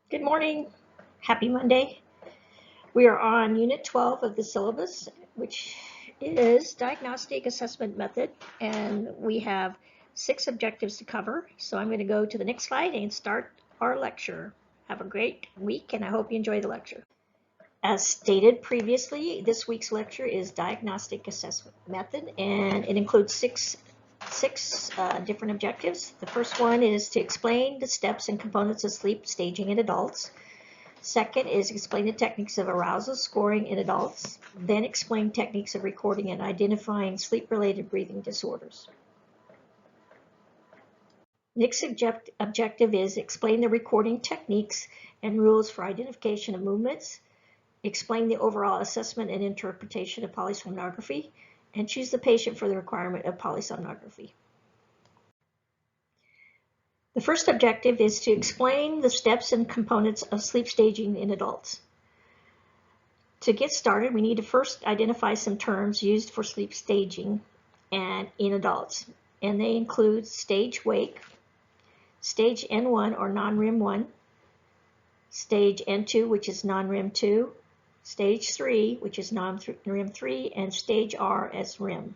Good morning. Happy Monday. We are on Unit 12 of the syllabus, which is Diagnostic Assessment Method, and we have 6 objectives to cover. So I'm going to go to the next slide and start our lecture. Have a great week, and I hope you enjoy the lecture. As stated previously, this week's lecture is Diagnostic Assessment Method, and it includes six different objectives. The first one is to explain the steps and components of sleep staging in adults. Second is explain the techniques of arousal scoring in adults, then explain techniques of recording and identifying sleep-related breathing disorders. Next objective is explain the recording techniques and rules for identification of movements, explain the overall assessment and interpretation of polysomnography, and choose the patient for the requirement of polysomnography. The first objective is to explain the steps and components of sleep staging in adults. To get started, we need to first identify some terms used for sleep staging and in adults, and they include stage wake, stage N1 or non-REM 1, stage N2, which is non-REM 2, stage 3, which is non-REM 3, and stage R as REM.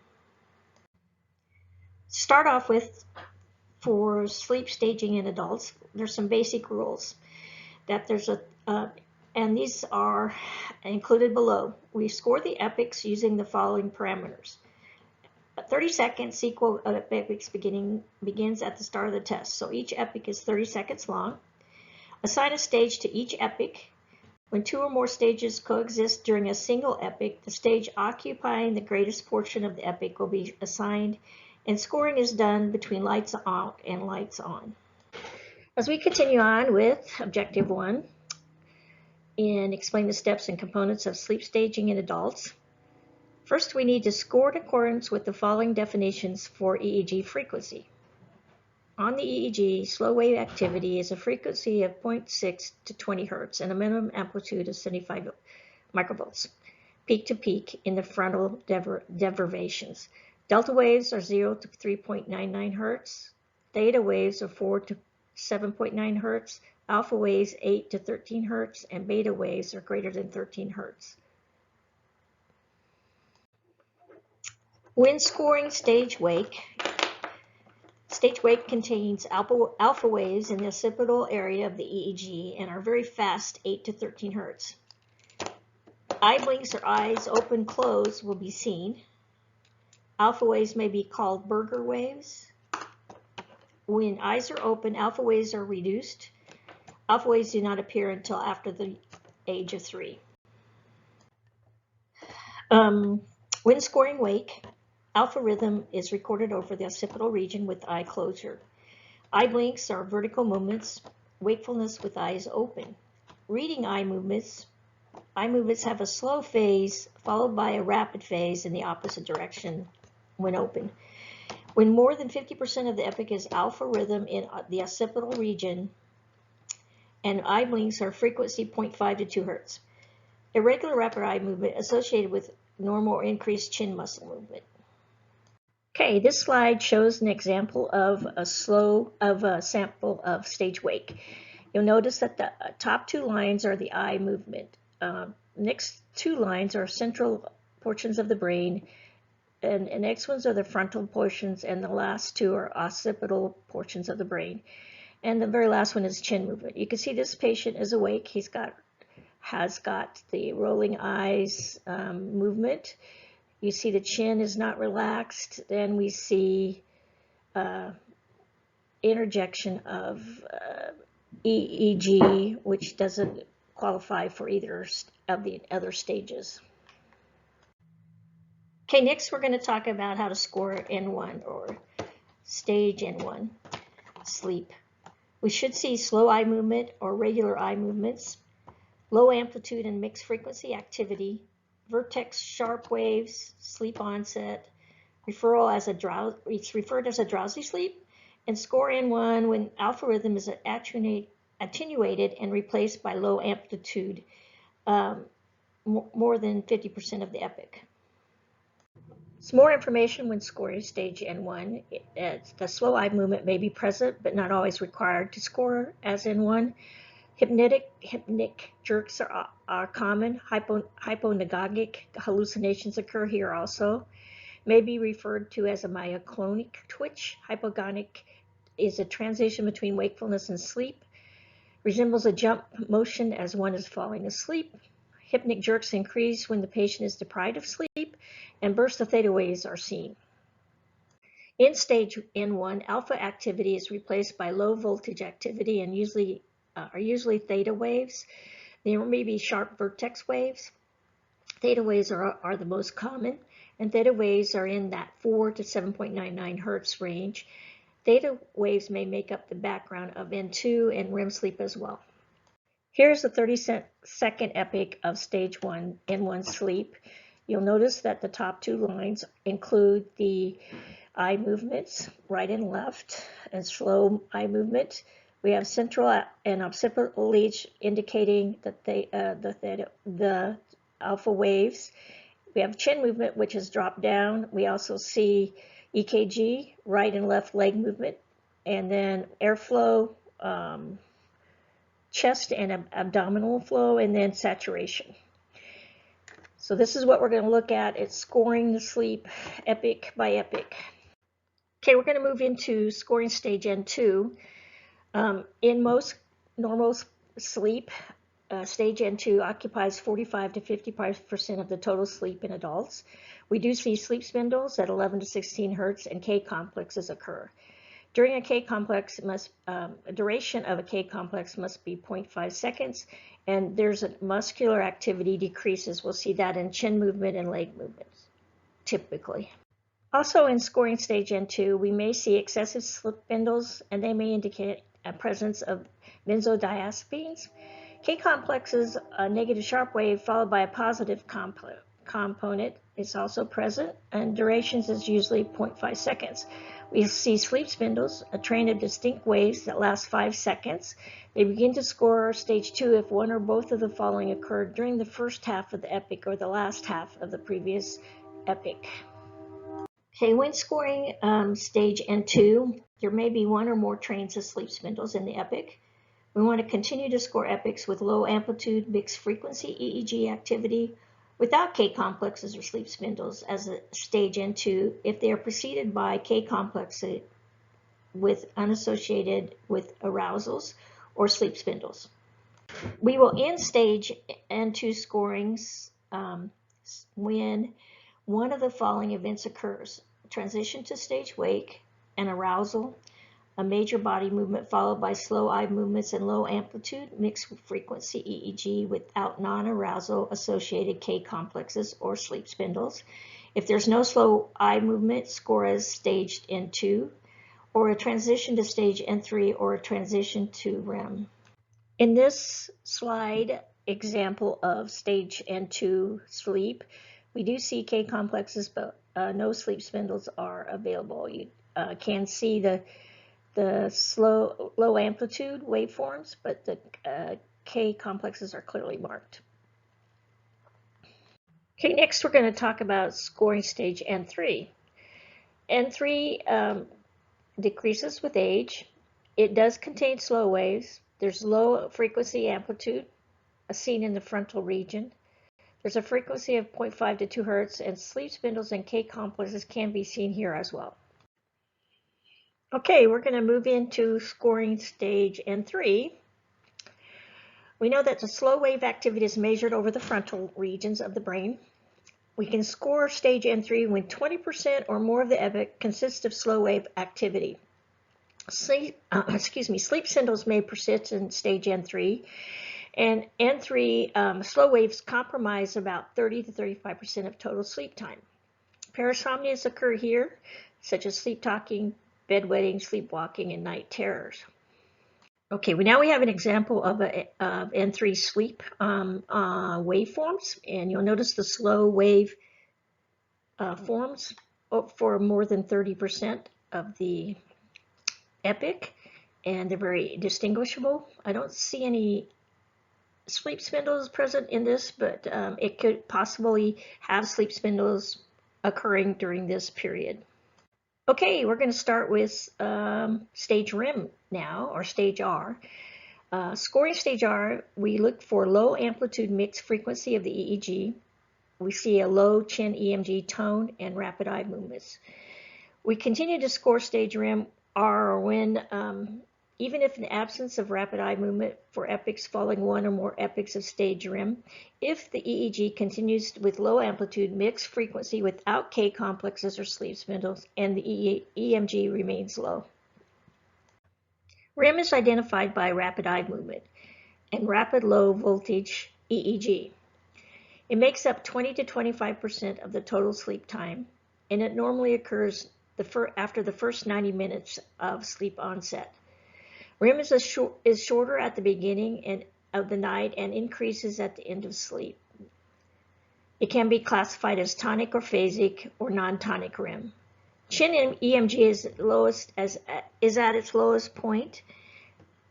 Start off with, for sleep staging in adults, there's some basic rules that and these are included below. We score the epics using the following parameters. 30-second sequel of epics begins at the start of the test. So each epic is 30 seconds long. Assign a stage to each epic. When 2 or more stages coexist during a single epic, the stage occupying the greatest portion of the epic will be assigned, and scoring is done between lights out and lights on. As we continue on with Objective 1, and explain the steps and components of sleep staging in adults. First, we need to score in accordance with the following definitions for EEG frequency. On the EEG, slow wave activity is a frequency of 0.6 to 20 Hertz and a minimum amplitude of 75 microvolts, peak to peak in the frontal denervations. Delta waves are 0 to 3.99 Hertz, theta waves are 4 to 7.9 Hertz, alpha waves 8 to 13 Hertz, and beta waves are greater than 13 Hertz. When scoring stage wake contains alpha waves in the occipital area of the EEG and are very fast, 8 to 13 Hertz. Eye blinks or eyes open closed will be seen. Alpha waves may be called Berger waves. When eyes are open, alpha waves are reduced. Alpha waves do not appear until after the age of 3. When scoring wake, alpha rhythm is recorded over the occipital region with eye closure. Eye blinks are vertical movements, wakefulness with eyes open. Reading eye movements have a slow phase followed by a rapid phase in the opposite direction when open. When more than 50% of the epic is alpha rhythm in the occipital region, and eye blinks are frequency 0.5 to 2 Hertz. Irregular rapid eye movement associated with normal or increased chin muscle movement. Okay, this slide shows an example of a sample of stage wake. You'll notice that the top 2 lines are the eye movement. Next 2 lines are central portions of the brain, and next ones are the frontal portions, and the last 2 are occipital portions of the brain. And the very last one is chin movement. You can see this patient is awake. Has got the rolling eyes movement. You see the chin is not relaxed. Then we see interjection of EEG, which doesn't qualify for either of the other stages. Okay, next we're going to talk about how to score N1 or stage N1 sleep. We should see slow eye movement or regular eye movements, low amplitude and mixed frequency activity, vertex sharp waves, sleep onset, it's referred as a drowsy sleep, and score N1 when alpha rhythm is attenuated and replaced by low amplitude, more than 50% of the epic. Some more information when scoring stage N1. The slow eye movement may be present but not always required to score as N1. Hypnic jerks are common. Hyponagogic hallucinations occur here also. May be referred to as a myoclonic twitch. Hypogonic is a transition between wakefulness and sleep. Resembles a jump motion as one is falling asleep. Hypnic jerks increase when the patient is deprived of sleep, and bursts of theta waves are seen. In stage N1, alpha activity is replaced by low voltage activity and are usually theta waves. There may be sharp vertex waves. Theta waves are the most common, and theta waves are in that 4 to 7.99 hertz range. Theta waves may make up the background of N2 and REM sleep as well. Here's the 30-second epoch of stage 1 N1 sleep. You'll notice that the top two lines include the eye movements, right and left, and slow eye movement. We have central and occipital leads indicating that the alpha waves. We have chin movement, which is drop down. We also see EKG, right and left leg movement, and then airflow, chest and abdominal flow, and then saturation. So this is what we're going to look at. It's scoring the sleep epoch by epoch. Okay, we're going to move into scoring stage N2. In most normal sleep, stage N2 occupies 45 to 55% of the total sleep in adults. We do see sleep spindles at 11 to 16 hertz, and K complexes occur. During a K complex, duration of a K complex must be 0.5 seconds, and there's a muscular activity decreases. We'll see that in chin movement and leg movements, typically. Also in scoring stage N2, we may see excessive sleep spindles, and they may indicate a presence of benzodiazepines. K complexes, a negative sharp wave followed by a positive component is also present, and durations is usually 0.5 seconds. We see sleep spindles, a train of distinct waves that last 5 seconds. They begin to score stage 2 if one or both of the following occurred during the first half of the epoch or the last half of the previous epoch. Okay, when scoring stage N2, there may be one or more trains of sleep spindles in the epoch. We want to continue to score epochs with low amplitude, mixed frequency EEG activity without K complexes or sleep spindles as a stage N2 if they are preceded by K complexes with unassociated with arousals or sleep spindles. We will end stage N2 scorings when one of the following events occurs: transition to stage wake, an arousal, a major body movement followed by slow eye movements and low amplitude mixed frequency EEG without non-arousal associated K complexes or sleep spindles. If there's no slow eye movement, score as staged N2, or a transition to stage N3 or a transition to REM. In this slide example of stage N2 sleep, we do see K complexes, but no sleep spindles are available. You can see the low amplitude waveforms, but the K complexes are clearly marked. Okay, next we're going to talk about scoring stage N3. N3 decreases with age. It does contain slow waves. There's low frequency amplitude seen in the frontal region. There's a frequency of 0.5 to 2 hertz, and sleep spindles and K complexes can be seen here as well. Okay, we're going to move into scoring stage N3. We know that the slow wave activity is measured over the frontal regions of the brain. We can score stage N3 when 20% or more of the epoch consists of slow wave activity. Sleep spindles may persist in stage N3, and N3 slow waves compromise about 30 to 35% of total sleep time. Parasomnias occur here, such as sleep talking, bedwetting, sleepwalking, and night terrors. Okay, now we have an example of N3 sleep waveforms, and you'll notice the slow wave forms for more than 30% of the epoch, and they're very distinguishable. I don't see any sleep spindles present in this, but it could possibly have sleep spindles occurring during this period. Okay, we're going to start with stage REM now, or stage R. Scoring stage R, we look for low amplitude mixed frequency of the EEG. We see a low chin EMG tone and rapid eye movements. We continue to score stage R when, even if in absence of rapid eye movement for epochs following one or more epochs of stage REM, if the EEG continues with low amplitude mixed frequency without K complexes or sleep spindles and the EMG remains low. REM is identified by rapid eye movement and rapid low voltage EEG. It makes up 20 to 25% of the total sleep time, and it normally occurs after the first 90 minutes of sleep onset. REM is shorter at the beginning of the night and increases at the end of sleep. It can be classified as tonic or phasic or non-tonic REM. Chin EMG is at its lowest point,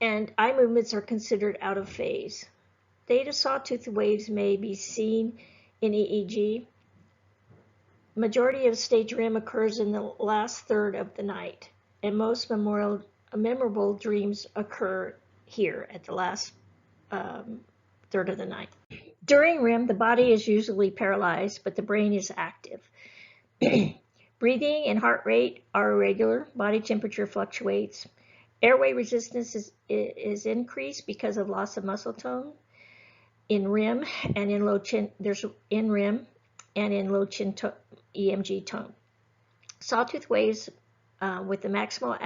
and eye movements are considered out of phase. Theta sawtooth waves may be seen in EEG. Majority of stage REM occurs in the last third of the night, and most memorable dreams occur here at the last third of the night. During REM, the body is usually paralyzed, but the brain is active. Breathing and heart rate are irregular. Body temperature fluctuates. Airway resistance is increased because of loss of muscle tone. In REM and in low chin, there's in REM and in low chin EMG tone. Sawtooth waves with the maximal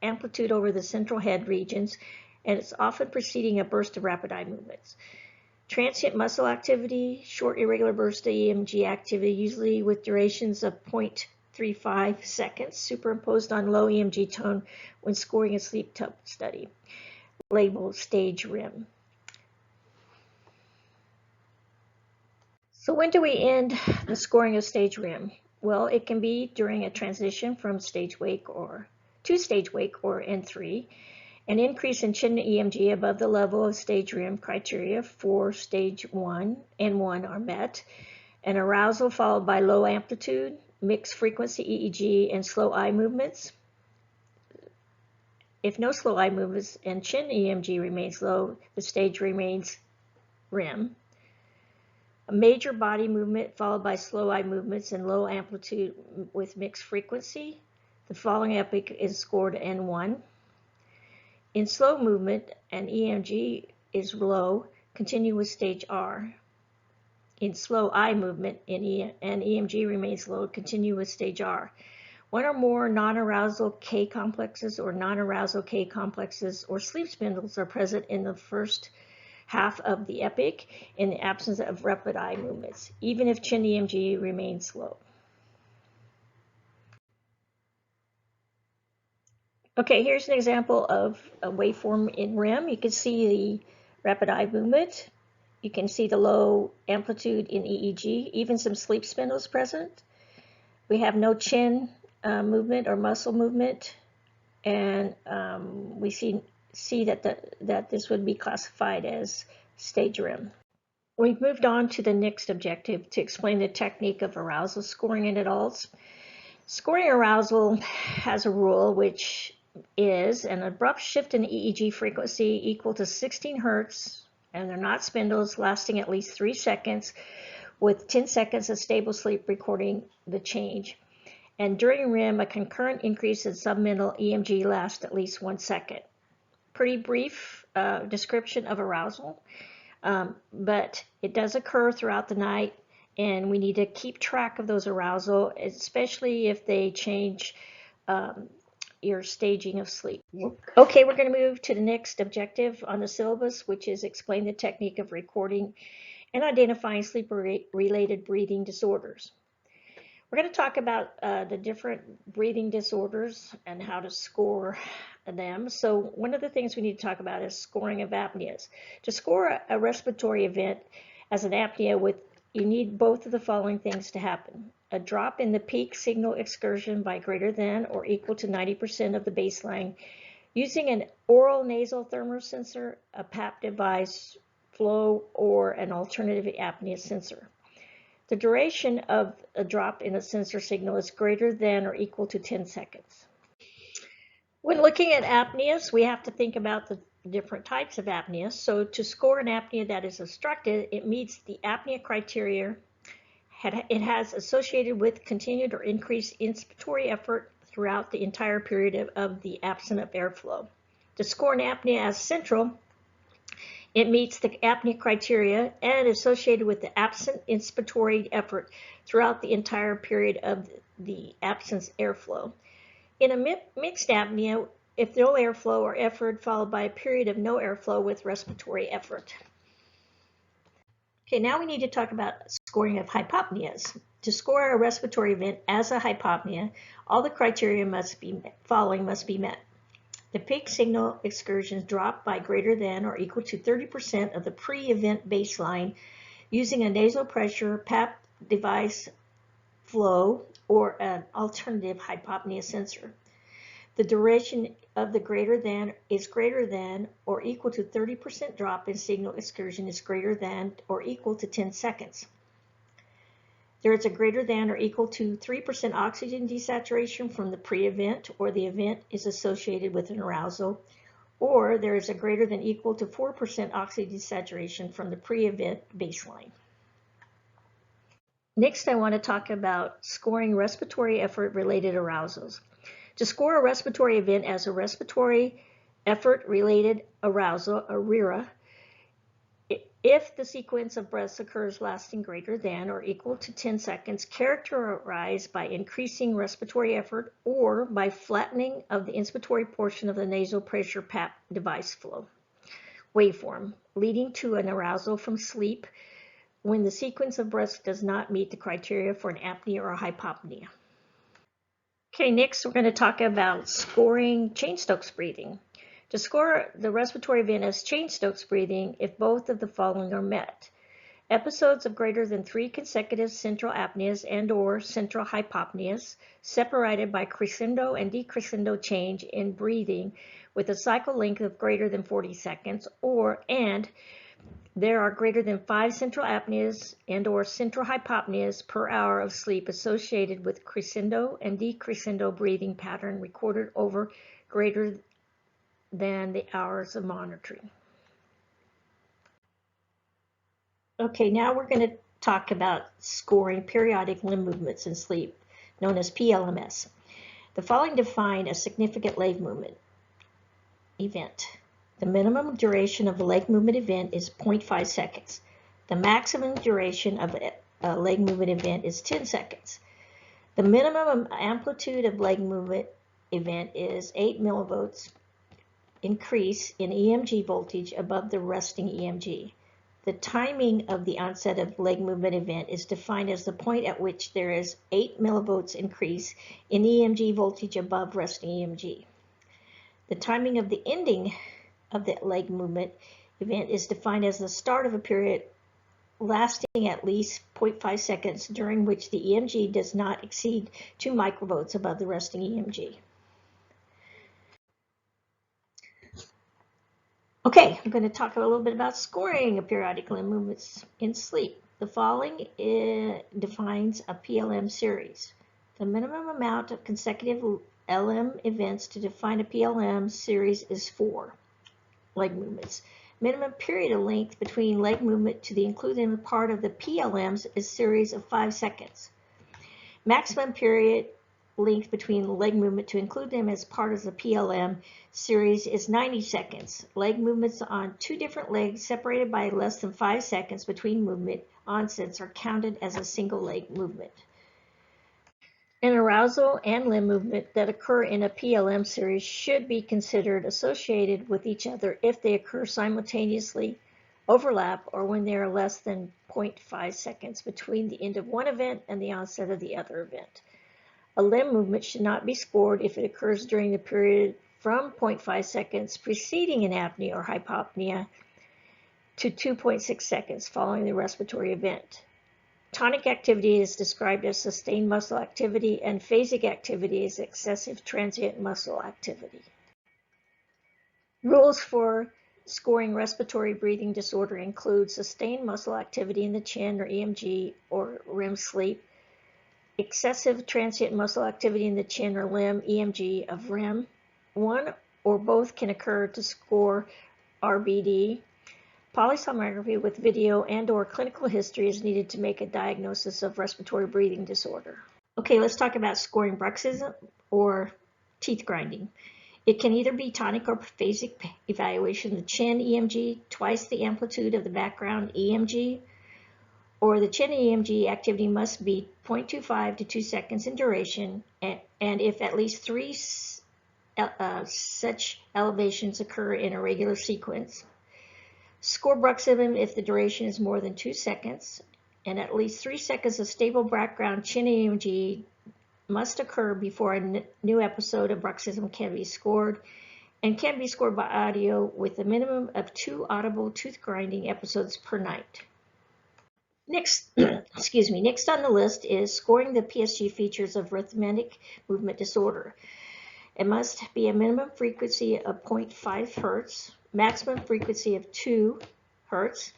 amplitude over the central head regions, and it's often preceding a burst of rapid eye movements. Transient muscle activity, short irregular burst of EMG activity, usually with durations of 0.35 seconds, superimposed on low EMG tone when scoring a sleep study, labeled stage REM. So when do we end the scoring of stage REM? Well, it can be during a transition from stage wake or to stage wake or N3. An increase in chin EMG above the level of stage REM criteria for stage 1 and 1 are met. An arousal followed by low amplitude, mixed frequency EEG, and slow eye movements. If no slow eye movements and chin EMG remains low, the stage remains REM. A major body movement followed by slow eye movements and low amplitude with mixed frequency. The following epoch is scored N1. In slow movement and EMG is low, continue with stage R. In slow eye movement and EMG remains low, continue with stage R. One or more non-arousal K complexes or non-arousal K complexes or sleep spindles are present in the first half of the epoch in the absence of rapid eye movements, even if chin EMG remains low. Okay, here's an example of a waveform in REM. You can see the rapid eye movement. You can see the low amplitude in EEG, even some sleep spindles present. We have no chin movement or muscle movement, and we see that this would be classified as stage REM. We've moved on to the next objective to explain the technique of arousal scoring in adults. Scoring arousal has a rule which is an abrupt shift in EEG frequency equal to 16 Hertz, and they're not spindles, lasting at least 3 seconds, with 10 seconds of stable sleep recording the change. And during REM, a concurrent increase in submental EMG lasts at least 1 second. Pretty brief description of arousal, but it does occur throughout the night, and we need to keep track of those arousal, especially if they change your staging of sleep. Okay, we're going to move to the next objective on the syllabus, which is explain the technique of recording and identifying sleep-related breathing disorders. We're going to talk about the different breathing disorders and how to score them. So one of the things we need to talk about is scoring of apneas. To score a respiratory event as an apnea, you need both of the following things to happen. A drop in the peak signal excursion by greater than or equal to 90% of the baseline using an oral nasal thermosensor, a PAP device, flow, or an alternative apnea sensor. The duration of a drop in a sensor signal is greater than or equal to 10 seconds. When looking at apneas, we have to think about different types of apnea. So to score an apnea that is obstructed, it meets the apnea criteria. It has associated with continued or increased inspiratory effort throughout the entire period of the absence of airflow. To score an apnea as central, it meets the apnea criteria and is associated with the absent inspiratory effort throughout the entire period of the absence airflow. In a mixed apnea, if no airflow or effort followed by a period of no airflow with respiratory effort. Okay, now we need to talk about scoring of hypopneas. To score a respiratory event as a hypopnea, all the criteria must be met. The peak signal excursions drop by greater than or equal to 30% of the pre-event baseline using a nasal pressure PAP device flow or an alternative hypopnea sensor. The duration of the greater than or equal to 30% drop in signal excursion is greater than or equal to 10 seconds. There is a greater than or equal to 3% oxygen desaturation from the pre-event, or the event is associated with an arousal, or there is a greater than equal to 4% oxygen desaturation from the pre-event baseline. Next, I want to talk about scoring respiratory effort-related arousals. To score a respiratory event as a respiratory effort-related arousal, a RERA, if the sequence of breaths occurs lasting greater than or equal to 10 seconds, characterized by increasing respiratory effort or by flattening of the inspiratory portion of the nasal pressure PAP device flow waveform, leading to an arousal from sleep when the sequence of breaths does not meet the criteria for an apnea or a hypopnea. Okay, next we're going to talk about scoring Cheyne-Stokes breathing. To score the respiratory event as Cheyne-Stokes breathing, if both of the following are met: episodes of greater than 3 consecutive central apneas and or central hypopneas, separated by crescendo and decrescendo change in breathing with a cycle length of greater than 40 seconds, and there are greater than 5 central apneas and or central hypopneas per hour of sleep associated with crescendo and decrescendo breathing pattern recorded over greater than the hours of monitoring. Okay, now we're going to talk about scoring periodic limb movements in sleep, known as PLMS. The following define a significant leg movement event. The minimum duration of a leg movement event is 0.5 seconds. The maximum duration of a leg movement event is 10 seconds. The minimum amplitude of leg movement event is 8 millivolts increase in EMG voltage above the resting EMG. The timing of the onset of leg movement event is defined as the point at which there is 8 millivolts increase in EMG voltage above resting EMG. The timing of the ending of the leg movement event is defined as the start of a period lasting at least 0.5 seconds during which the EMG does not exceed 2 microvolts above the resting EMG. Okay, I'm going to talk a little bit about scoring of periodic limb movements in sleep. The following defines a PLM series. The minimum amount of consecutive LM events to define a PLM series is 4 leg movements. Minimum period of length between leg movement to the included part of the PLMs is a series of 5 seconds. Maximum period length between leg movement to include them as part of the PLM series is 90 seconds. Leg movements on 2 different legs separated by less than 5 seconds between movement onsets are counted as a single leg movement. An arousal and limb movement that occur in a PLM series should be considered associated with each other if they occur simultaneously, overlap, or when there are less than 0.5 seconds between the end of one event and the onset of the other event. A limb movement should not be scored if it occurs during the period from 0.5 seconds preceding an apnea or hypopnea to 2.6 seconds following the respiratory event. Tonic activity is described as sustained muscle activity, and phasic activity is excessive transient muscle activity. Rules for scoring respiratory breathing disorder include sustained muscle activity in the chin or EMG or REM sleep, excessive transient muscle activity in the chin or limb EMG of REM. One or both can occur to score RBD, polysomnography with video and/or clinical history is needed to make a diagnosis of respiratory breathing disorder. Okay, let's talk about scoring bruxism or teeth grinding. It can either be tonic or phasic evaluation, the chin EMG, twice the amplitude of the background EMG, or the chin EMG activity must be 0.25 to 2 seconds in duration, and if at least 3 such elevations occur in a regular sequence. Score bruxism if the duration is more than 2 seconds, and at least 3 seconds of stable background chin EMG must occur before a new episode of bruxism can be scored, and can be scored by audio with a minimum of 2 audible tooth grinding episodes per night. Next, next on the list is scoring the PSG features of rhythmic movement disorder. It must be a minimum frequency of 0.5 Hertz, maximum frequency of 2 Hertz.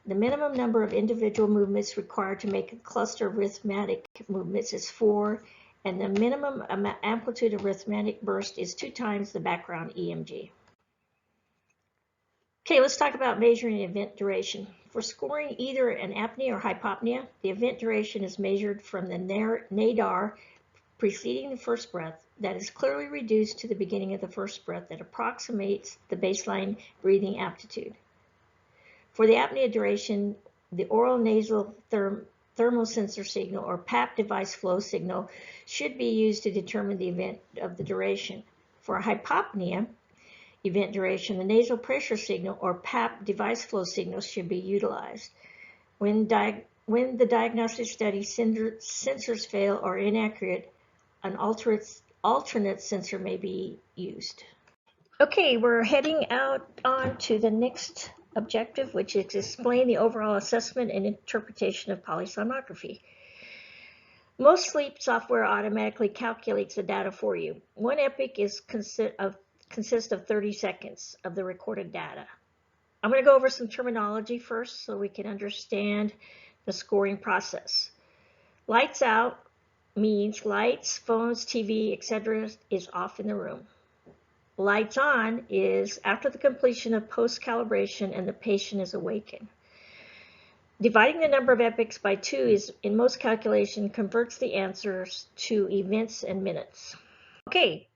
The minimum number of individual movements required to make a cluster of rhythmic movements is 4, and the minimum amplitude of rhythmic burst is 2 times the background EMG. Okay, let's talk about measuring event duration. For scoring either an apnea or hypopnea, the event duration is measured from the nadar preceding the first breath that is clearly reduced to the beginning of the first breath that approximates the baseline breathing aptitude. For the apnea duration, the oral nasal thermosensor signal or PAP device flow signal should be used to determine the event of the duration. For hypopnea event duration, the nasal pressure signal or PAP device flow signal should be utilized. When the diagnostic study sensors fail or inaccurate, an alternate sensor may be used. Okay, we're heading out on to the next objective, which is to explain the overall assessment and interpretation of polysomnography. Most sleep software automatically calculates the data for you. One epoch consists of 30 seconds of the recorded data. I'm going to go over some terminology first so we can understand the scoring process. Lights out means lights, phones, TV, etc. is off in the room. Lights on is after the completion of post-calibration and the patient is awakened. Dividing the number of epochs by 2 is, in most calculation, converts the answers to events and minutes. Okay,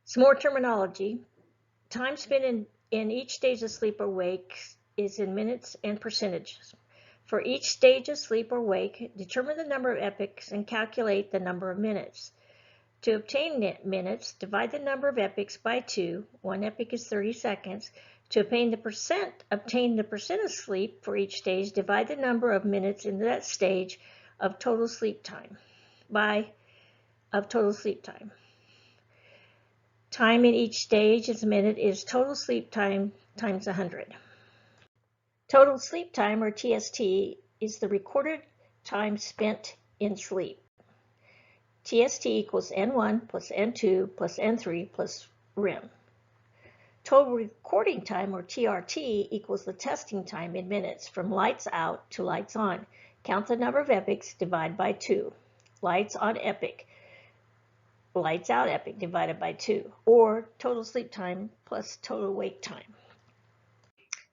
some more terminology. Time spent in each stage of sleep or wake is in minutes and percentages. For each stage of sleep or wake, determine the number of epochs and calculate the number of minutes. To obtain minutes, divide the number of epochs by 2. 1 epoch is 30 seconds. To obtain the percent of sleep for each stage, divide the number of minutes in that stage of total sleep time by total sleep time. Time in each stage is a minute is total sleep time times 100. Total sleep time, or TST, is the recorded time spent in sleep. TST equals N1 plus N2 plus N3 plus REM. Total recording time, or TRT, equals the testing time in minutes from lights out to lights on. Count the number of epochs, divide by 2. Lights on epoch, lights out epoch divided by 2, or total sleep time plus total wake time.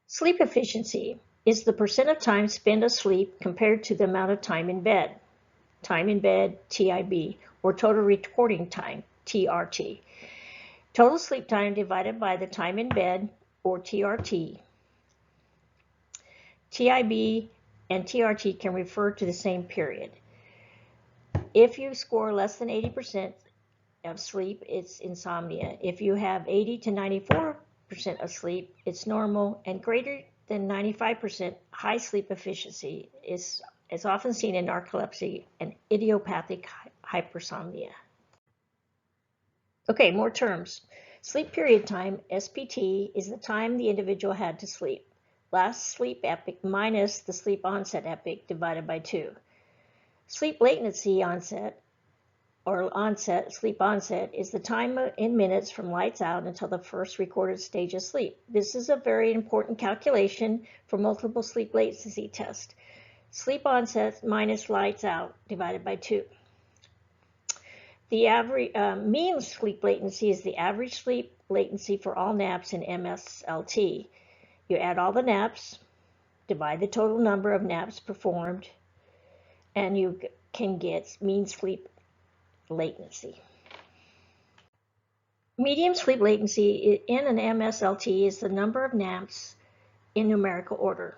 Sleep efficiency is the percent of time spent asleep compared to the amount of time in bed. Time in bed, TIB, or total recording time, TRT. Total sleep time divided by the time in bed, or TRT. TIB and TRT can refer to the same period. If you score less than 80% of sleep, it's insomnia. If you have 80 to 94% of sleep, it's normal, and greater than 95% high sleep efficiency is often seen in narcolepsy and idiopathic hypersomnia. Okay, more terms. Sleep period time, SPT, is the time the individual had to sleep. Last sleep epoch minus the sleep onset epoch divided by 2. Sleep latency onset, or sleep onset, is the time in minutes from lights out until the first recorded stage of sleep. This is a very important calculation for multiple sleep latency tests. Sleep onset minus lights out divided by 2. The average mean sleep latency is the average sleep latency for all naps in MSLT. You add all the naps, divide the total number of naps performed, and you can get mean sleep latency. Medium sleep latency in an MSLT is the number of naps in numerical order.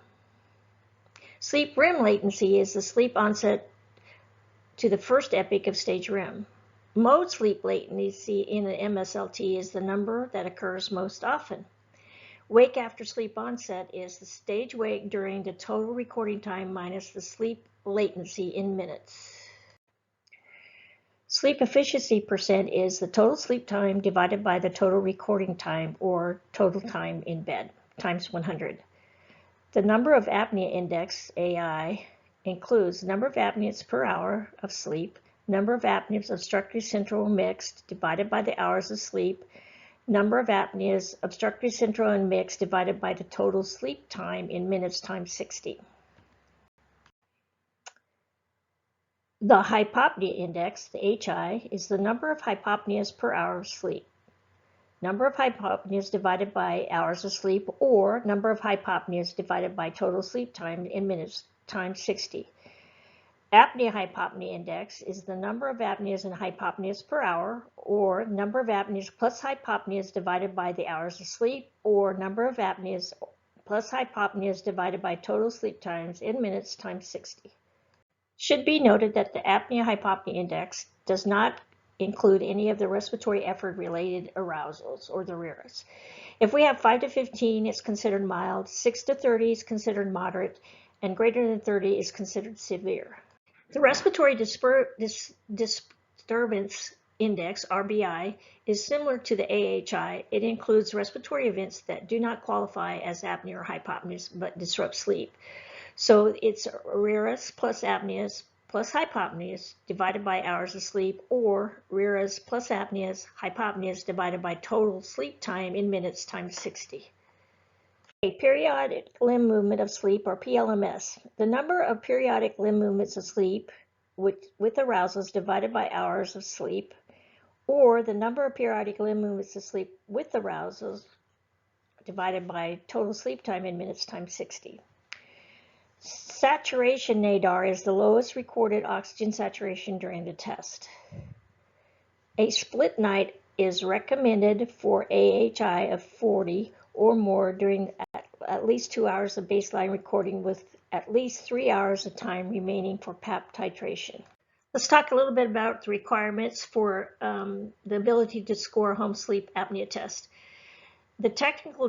Sleep REM latency is the sleep onset to the first epoch of stage REM. Mode sleep latency in an MSLT is the number that occurs most often. Wake after sleep onset is the stage wake during the total recording time minus the sleep latency in minutes. Sleep efficiency percent is the total sleep time divided by the total recording time, or total time in bed, times 100. The number of apnea index, AI, includes number of apneas per hour of sleep, number of apneas obstructive central mixed divided by the hours of sleep, number of apneas obstructive central and mixed divided by the total sleep time in minutes times 60. The hypopnea index, the HI, is the number of hypopneas per hour of sleep. Number of hypopneas divided by hours of sleep, or number of hypopneas divided by total sleep time in minutes times 60. Apnea-hypopnea index is the number of apneas and hypopneas per hour, or number of apneas plus hypopneas divided by the hours of sleep, or number of apneas plus hypopneas divided by total sleep times in minutes times 60. Should be noted that the apnea-hypopnea index does not include any of the respiratory effort-related arousals, or the RERAs. If we have 5 to 15, it's considered mild, 6 to 30 is considered moderate, and greater than 30 is considered severe. The respiratory disturbance index, RBI, is similar to the AHI. It includes respiratory events that do not qualify as apnea or hypopneas but disrupt sleep. So it's RERAs plus apneas plus hypopneas divided by hours of sleep, or RERAs plus apneas, hypopneas divided by total sleep time in minutes times 60. A periodic limb movement of sleep, or PLMS. The number of periodic limb movements of sleep with arousals divided by hours of sleep, or the number of periodic limb movements of sleep with arousals divided by total sleep time in minutes times 60. Saturation nadar is the lowest recorded oxygen saturation during the test. A split night is recommended for AHI of 40 or more during at least 2 hours of baseline recording, with at least 3 hours of time remaining for PAP titration. Let's talk a little bit about the requirements for the ability to score a home sleep apnea test. The technical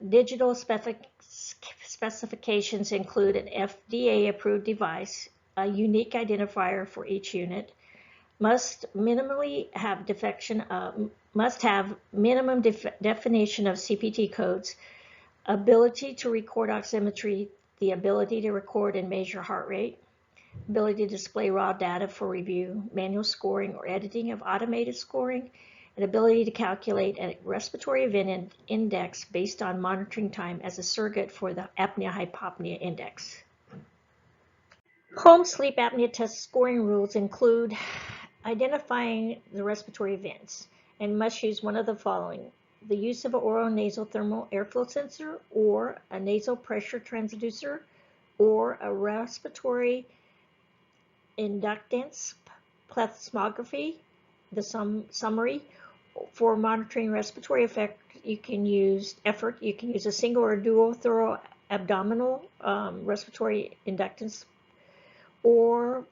digital specifications include an FDA-approved device, a unique identifier for each unit, must have minimum definition of CPT codes, ability to record oximetry, the ability to record and measure heart rate, ability to display raw data for review, manual scoring or editing of automated scoring, and ability to calculate a respiratory event index based on monitoring time as a surrogate for the apnea-hypopnea index. Home sleep apnea test scoring rules include identifying the respiratory events, and must use one of the following: the use of an oral nasal thermal airflow sensor, or a nasal pressure transducer, or a respiratory inductance plethysmography. The summary: for monitoring respiratory effort, you can use a single or dual thorough abdominal respiratory inductance, or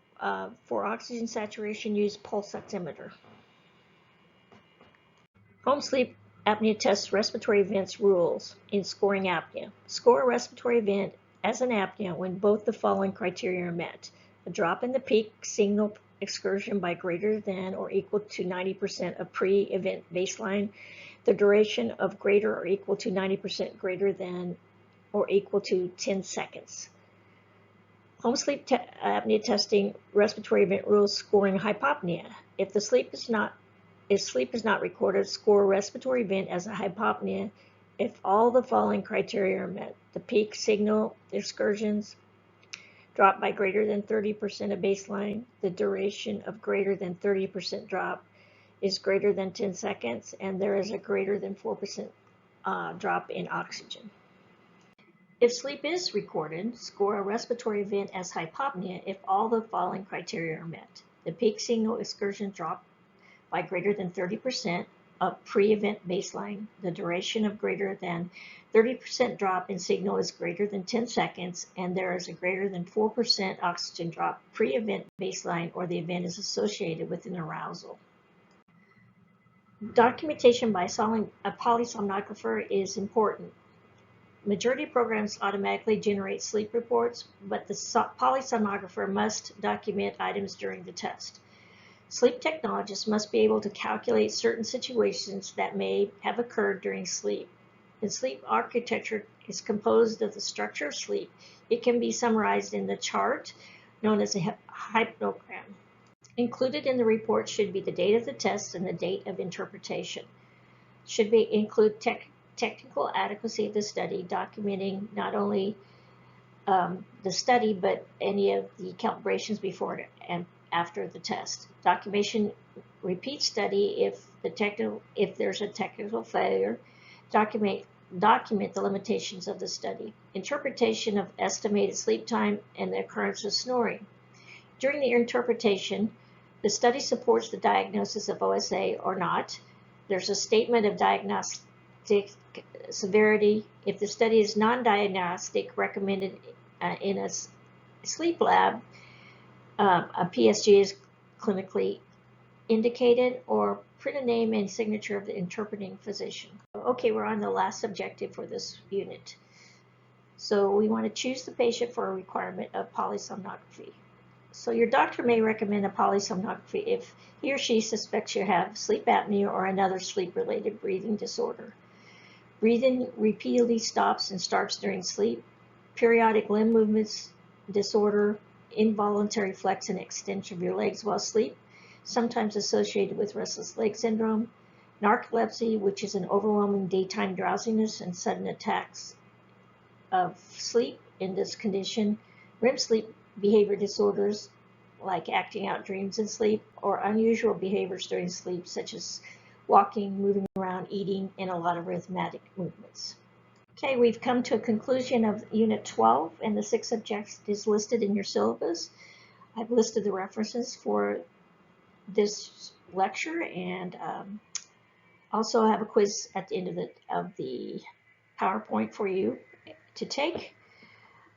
for oxygen saturation, use pulse oximeter. Home sleep apnea test respiratory events rules in scoring apnea. Score a respiratory event as an apnea when both the following criteria are met: a drop in the peak signal excursion by greater than or equal to 90% of pre-event baseline, the duration of greater or equal to 90% greater than or equal to 10 seconds. Home sleep apnea testing respiratory event rules scoring hypopnea. If sleep is not recorded, score a respiratory event as a hypopnea if all the following criteria are met: the peak signal excursions drop by greater than 30% of baseline, the duration of greater than 30% drop is greater than 10 seconds, and there is a greater than 4% drop in oxygen. If sleep is recorded, score a respiratory event as hypopnea if all the following criteria are met. The peak signal excursion drop by greater than 30% of pre-event baseline. The duration of greater than 30% drop in signal is greater than 10 seconds, and there is a greater than 4% oxygen drop pre-event baseline, or the event is associated with an arousal. Documentation by a polysomnographer is important. Majority of programs automatically generate sleep reports, but the polysomnographer must document items during the test. Sleep technologists must be able to calculate certain situations that may have occurred during sleep. The sleep architecture is composed of the structure of sleep. It can be summarized in the chart known as a hypnogram. Included in the report should be the date of the test and the date of interpretation. Should include technical adequacy of the study, documenting not only the study, but any of the calibrations before and after the test. Documentation repeat study if there's a technical failure. Document the limitations of the study. Interpretation of estimated sleep time and the occurrence of snoring. During the interpretation, the study supports the diagnosis of OSA or not. There's a statement of diagnostic severity. If the study is non-diagnostic, recommended in a sleep lab, a PSG is clinically indicated, or print a name and signature of the interpreting physician. Okay, we're on the last objective for this unit. So we want to choose the patient for a requirement of polysomnography. So your doctor may recommend a polysomnography if he or she suspects you have sleep apnea or another sleep-related breathing disorder. Breathing repeatedly stops and starts during sleep. Periodic limb movements disorder, involuntary flex and extension of your legs while asleep, sometimes associated with restless leg syndrome. Narcolepsy, which is an overwhelming daytime drowsiness and sudden attacks of sleep in this condition. REM sleep behavior disorders like acting out dreams in sleep, or unusual behaviors during sleep such as walking, moving around, eating, and a lot of rhythmic movements. Okay, we've come to a conclusion of Unit 12 and the 6 objectives listed in your syllabus. I've listed the references for this lecture, and also have a quiz at the end of the PowerPoint for you to take.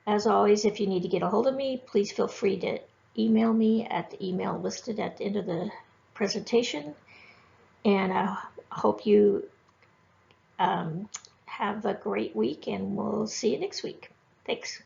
As always, if you need to get a hold of me, please feel free to email me at the email listed at the end of the presentation. And I hope you have a great week, and we'll see you next week. Thanks.